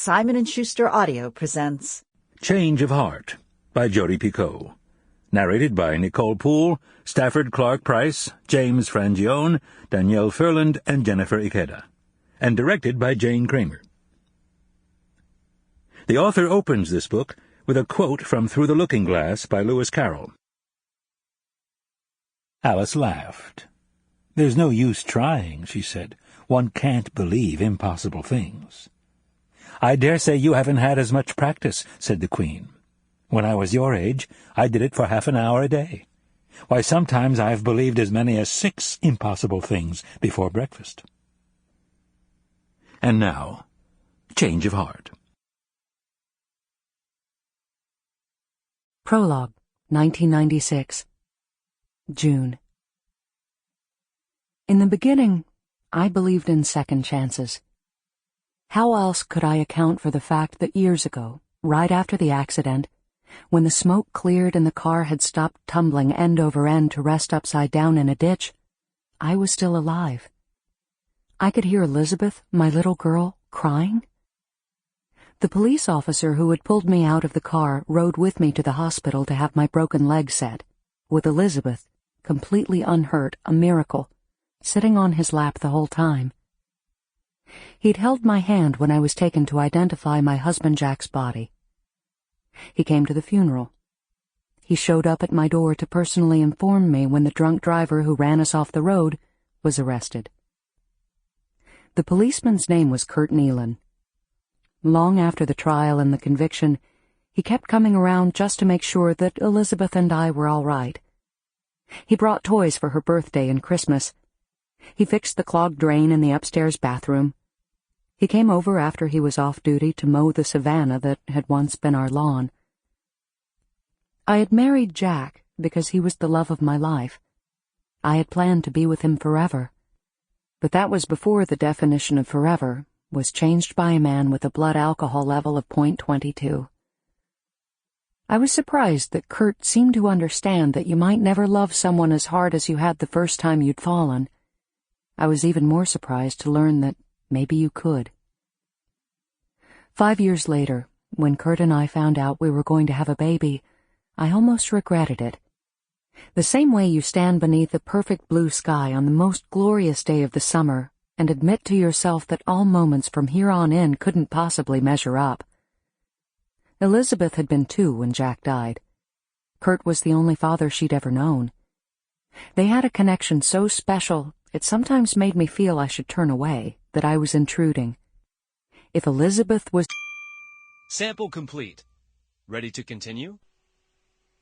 Simon & Schuster Audio presents Change of Heart by Jodi Picoult. Narrated by Nicole Poole, Stafford Clark Price, James Frangione, Danielle Ferland, and Jennifer Ikeda. And directed by Jane Kramer. The author opens this book with a quote from Through the Looking Glass by Lewis Carroll. Alice laughed. "There's no use trying," she said. "One can't believe impossible things." "I dare say you haven't had as much practice," said the Queen. "When I was your age, I did it for half an hour a day. Why, sometimes I've believed as many as 6 impossible things before breakfast." And now, change of heart. Prologue, 1996. June. In the beginning, I believed in second chances. How else could I account for the fact that years ago, right after the accident, when the smoke cleared and the car had stopped tumbling end over end to rest upside down in a ditch, I was still alive. I could hear Elizabeth, my little girl, crying. The police officer who had pulled me out of the car rode with me to the hospital to have my broken leg set, with Elizabeth, completely unhurt, a miracle, sitting on his lap the whole time. He'd held my hand when I was taken to identify my husband Jack's body. He came to the funeral. He showed up at my door to personally inform me when the drunk driver who ran us off the road was arrested. The policeman's name was June Nealon. Long after the trial and the conviction, he kept coming around just to make sure that Elizabeth and I were all right. He brought toys for her birthday and Christmas. He fixed the clogged drain in the upstairs bathroom. He came over after he was off duty to mow the savanna that had once been our lawn. I had married Jack because he was the love of my life. I had planned to be with him forever. But that was before the definition of forever was changed by a man with a blood alcohol level of .22. I was surprised that Kurt seemed to understand that you might never love someone as hard as you had the first time you'd fallen. I was even more surprised to learn that maybe you could. 5 years later, when Kurt and I found out we were going to have a baby, I almost regretted it. The same way you stand beneath a perfect blue sky on the most glorious day of the summer and admit to yourself that all moments from here on in couldn't possibly measure up. Elizabeth had been 2 when Jack died. Kurt was the only father she'd ever known. They had a connection so special it sometimes made me feel I should turn away, that I was intruding. If Elizabeth was... Sample complete. Ready to continue?